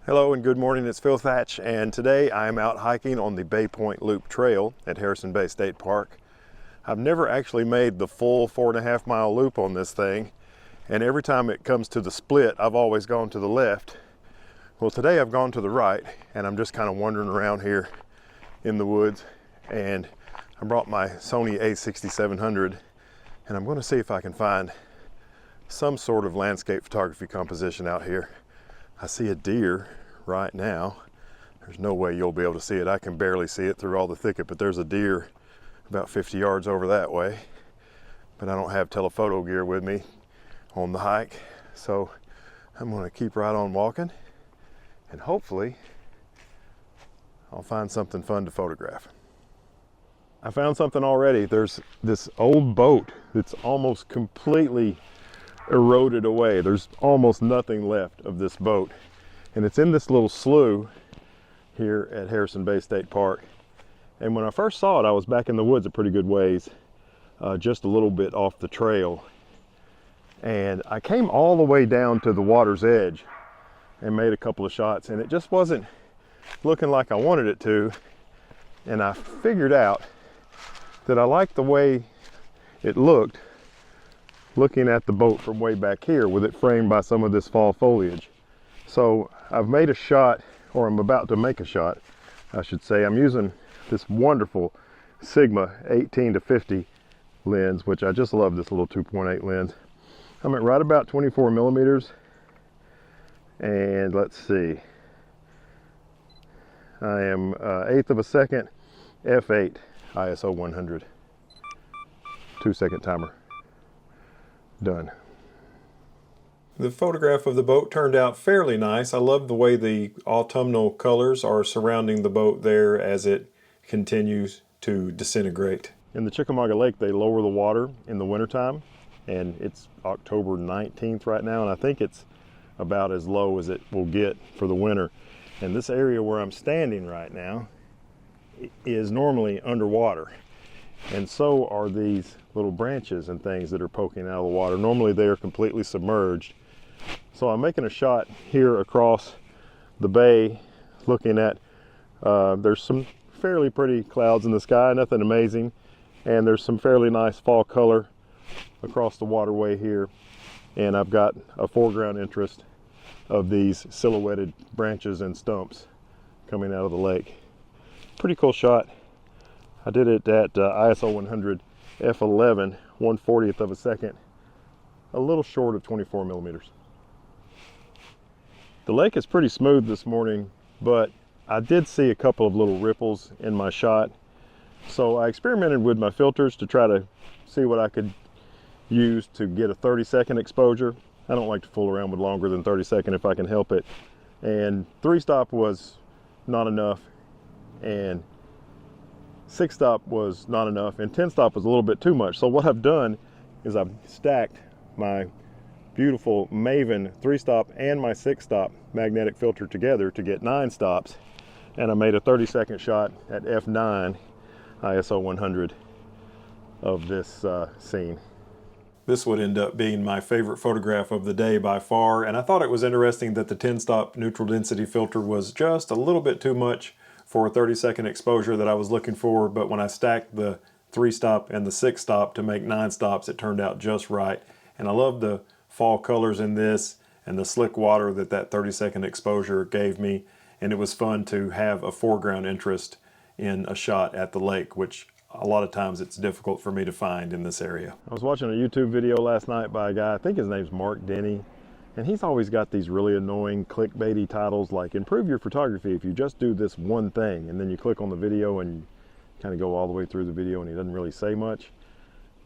Hello and good morning, it's Phil Thatch, and today I am out hiking on the Bay Point Loop Trail at Harrison Bay State Park. I've never actually made the full 4.5 mile loop on this thing, and every time it comes to the split, I've always gone to the left. Well, today I've gone to the right, and I'm just kind of wandering around here in the woods, and I brought my Sony a6700, and I'm going to see if I can find some sort of landscape photography composition out here. I see a deer right now. There's no way you'll be able to see it. I can barely see it through all the thicket, but there's a deer about 50 yards over that way. But I don't have telephoto gear with me on the hike, so I'm going to keep right on walking, and hopefully I'll find something fun to photograph. I found something already. There's this old boat that's almost completely eroded away. There's almost nothing left of this boat, and it's in this little slough here at Harrison Bay State Park. And when I first saw it, I was back in the woods a pretty good ways, just a little bit off the trail, and I came all the way down to the water's edge and made a couple of shots, and it just wasn't looking like I wanted it to. And I figured out that I liked the way it looked looking at the boat from way back here with it framed by some of this fall foliage. So I've made a shot, or I'm about to make a shot, I should say. I'm using this wonderful Sigma 18-50 lens, which I just love, this little 2.8 lens. I'm at right about 24 millimeters, and let's see, I am 1/8 of a second, f8, ISO 100, 2-second timer. Done. The photograph of the boat turned out fairly nice. I love the way the autumnal colors are surrounding the boat there as it continues to disintegrate. In the Chickamauga Lake, they lower the water in the wintertime, and it's October 19th right now, and I think it's about as low as it will get for the winter. And this area where I'm standing right now is normally underwater, and so are these little branches and things that are poking out of the water. Normally they are completely submerged. So I'm making a shot here across the bay, looking at, there's some fairly pretty clouds in the sky, nothing amazing, and there's some fairly nice fall color across the waterway here, and I've got a foreground interest of these silhouetted branches and stumps coming out of the lake. Pretty cool shot. I did it at ISO 100 f11, 1/40th of a second, a little short of 24 millimeters. The lake is pretty smooth this morning, but I did see a couple of little ripples in my shot. So I experimented with my filters to try to see what I could use to get a 30-second exposure. I don't like to fool around with longer than 30-second if I can help it. And 3-stop was not enough, and 6-stop was not enough, and 10-stop was a little bit too much. So what I've done is I've stacked my beautiful Maven 3-stop and my 6-stop magnetic filter together to get 9 stops, and I made a 30-second shot at f9 ISO 100 of this scene. This would end up being my favorite photograph of the day by far, and I thought it was interesting that the 10-stop neutral density filter was just a little bit too much for a 30-second exposure that I was looking for, but when I stacked the 3-stop and the 6-stop to make 9 stops, it turned out just right. And I love the fall colors in this and the slick water that 30-second exposure gave me, and it was fun to have a foreground interest in a shot at the lake, which a lot of times it's difficult for me to find in this area. I was watching a YouTube video last night by a guy, I think his name's Mark Denny, and he's always got these really annoying clickbaity titles like "Improve your photography if you just do this one thing," and then you click on the video and you kind of go all the way through the video and he doesn't really say much.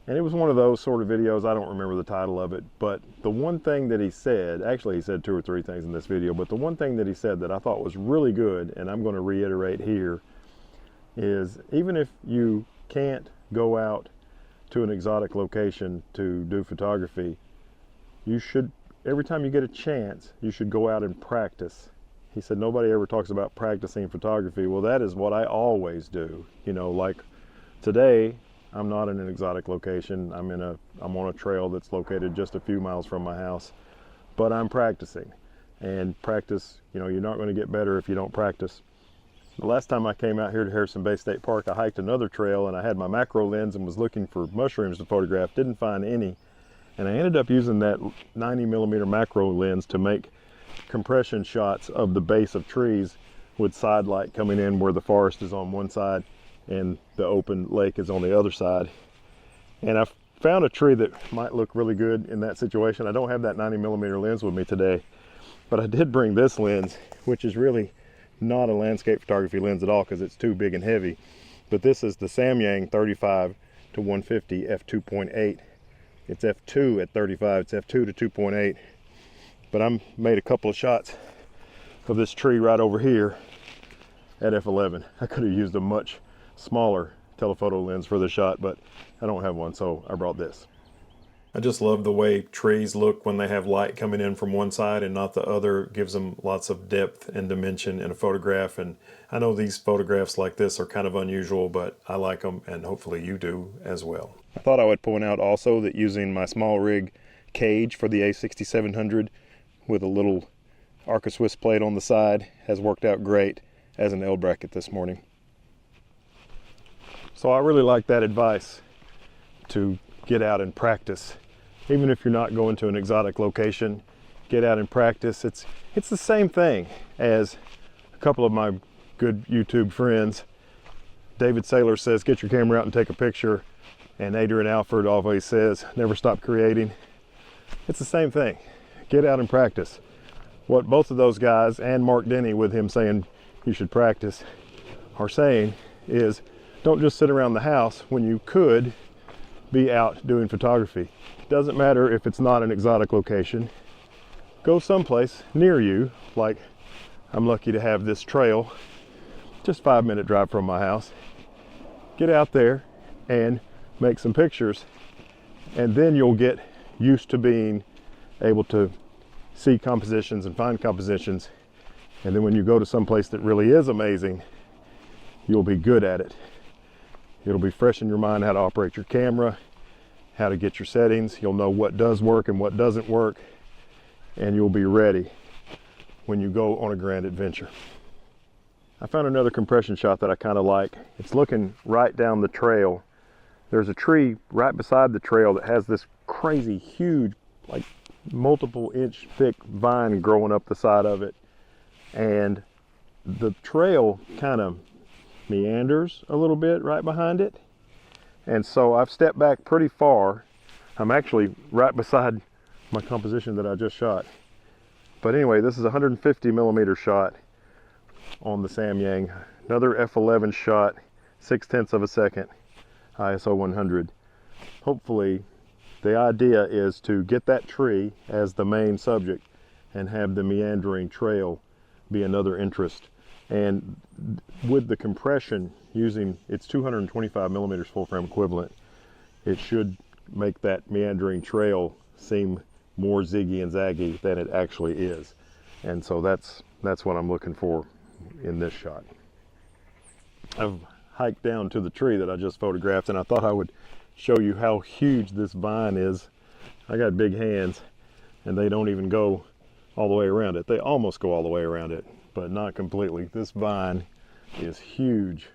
And it was one of those sort of videos. I don't remember the title of it, but the one thing that he said, actually he said 2 or 3 things in this video, but the one thing that he said that I thought was really good, and I'm going to reiterate here, is even if you can't go out to an exotic location to do photography, you should, every time you get a chance, you should go out and practice. He said nobody ever talks about practicing photography. Well, that is what I always do. You know, like today, I'm not in an exotic location. I'm on a trail that's located just a few miles from my house, but I'm practicing. and practice. You know, you're not going to get better if you don't practice. The last time I came out here to Harrison Bay State Park, I hiked another trail and I had my macro lens and was looking for mushrooms to photograph. Didn't find any, and I ended up using that 90mm macro lens to make compression shots of the base of trees with side light coming in where the forest is on one side and the open lake is on the other side. And I found a tree that might look really good in that situation. I don't have that 90mm lens with me today, but I did bring this lens, which is really not a landscape photography lens at all because it's too big and heavy. But this is the Samyang 35 to 150 f2.8. It's f2 at 35, it's f2 to 2.8. But I made a couple of shots of this tree right over here at f11. I could have used a much smaller telephoto lens for the shot, but I don't have one, so I brought this. I just love the way trees look when they have light coming in from one side and not the other. It gives them lots of depth and dimension in a photograph. And I know these photographs like this are kind of unusual, but I like them, and hopefully you do as well. I thought I would point out also that using my small rig cage for the A6700 with a little Arca Swiss plate on the side has worked out great as an L bracket this morning. So I really like that advice to get out and practice. Even if you're not going to an exotic location, get out and practice. It's the same thing as a couple of my good YouTube friends. David Saylor says, get your camera out and take a picture. And Adrian Alford always says, never stop creating. It's the same thing. Get out and practice. What both of those guys and Mark Denny with him saying you should practice are saying is, don't just sit around the house when you could be out doing photography. Doesn't matter if it's not an exotic location. Go someplace near you, like I'm lucky to have this trail, just 5-minute drive from my house. Get out there and make some pictures, and then you'll get used to being able to see compositions and find compositions. And then when you go to some place that really is amazing, you'll be good at it. It'll be fresh in your mind how to operate your camera, how to get your settings. You'll know what does work and what doesn't work, and you'll be ready when you go on a grand adventure. I found another compression shot that I kind of like. It's looking right down the trail. There's a tree right beside the trail that has this crazy huge, like multiple inch thick vine growing up the side of it. And the trail kind of meanders a little bit right behind it, and so I've stepped back pretty far. I'm actually right beside my composition that I just shot. But anyway, this is a 150mm shot on the Samyang, another f11 shot, 0.6 of a second, ISO 100. Hopefully the idea is to get that tree as the main subject and have the meandering trail be another interest. And with the compression, using its 225mm full frame equivalent, it should make that meandering trail seem more ziggy and zaggy than it actually is. And so that's what I'm looking for in this shot. I've hiked down to the tree that I just photographed, and I thought I would show you how huge this vine is. I got big hands, and they don't even go all the way around it. They almost go all the way around it, but not completely. This vine is huge.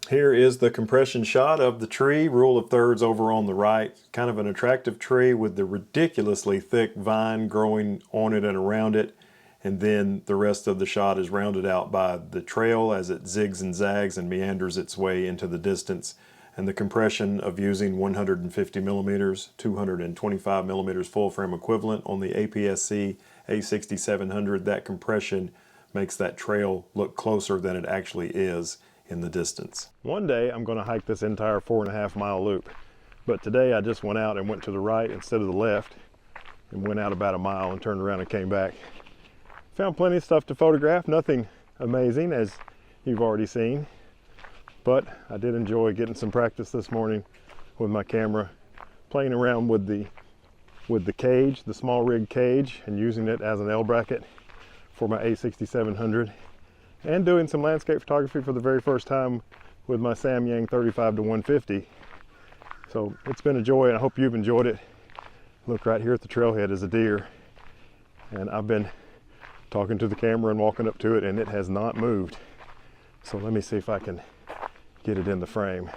Here is the compression shot of the tree, rule of thirds over on the right. Kind of an attractive tree with the ridiculously thick vine growing on it and around it. And then the rest of the shot is rounded out by the trail as it zigs and zags and meanders its way into the distance. And the compression of using 150mm, 225mm full frame equivalent on the APS-C A6700, that compression makes that trail look closer than it actually is in the distance. One day I'm going to hike this entire 4.5-mile loop, but today I just went out and went to the right instead of the left and went out about a mile and turned around and came back. Found plenty of stuff to photograph, nothing amazing as you've already seen, but I did enjoy getting some practice this morning with my camera, playing around with the cage, the small rig cage, and using it as an L bracket for my A6700, and doing some landscape photography for the very first time with my Samyang 35 to 150. So it's been a joy, and I hope you've enjoyed it. Look, right here at the trailhead is a deer, and I've been talking to the camera and walking up to it, and it has not moved. So let me see if I can get it in the frame.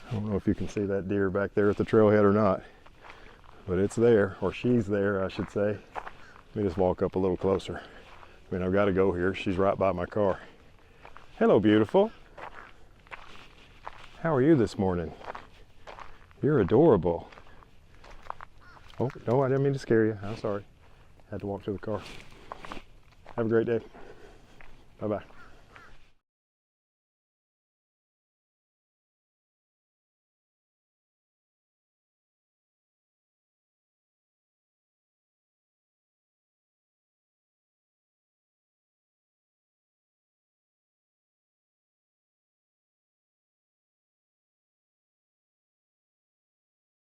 I don't know if you can see that deer back there at the trailhead or not, but it's there, or she's there, I should say. Let me just walk up a little closer. I mean, I've got to go here. She's right by my car. Hello, beautiful. How are you this morning? You're adorable. Oh, no, I didn't mean to scare you. I'm sorry. Had to walk to the car. Have a great day. Bye-bye.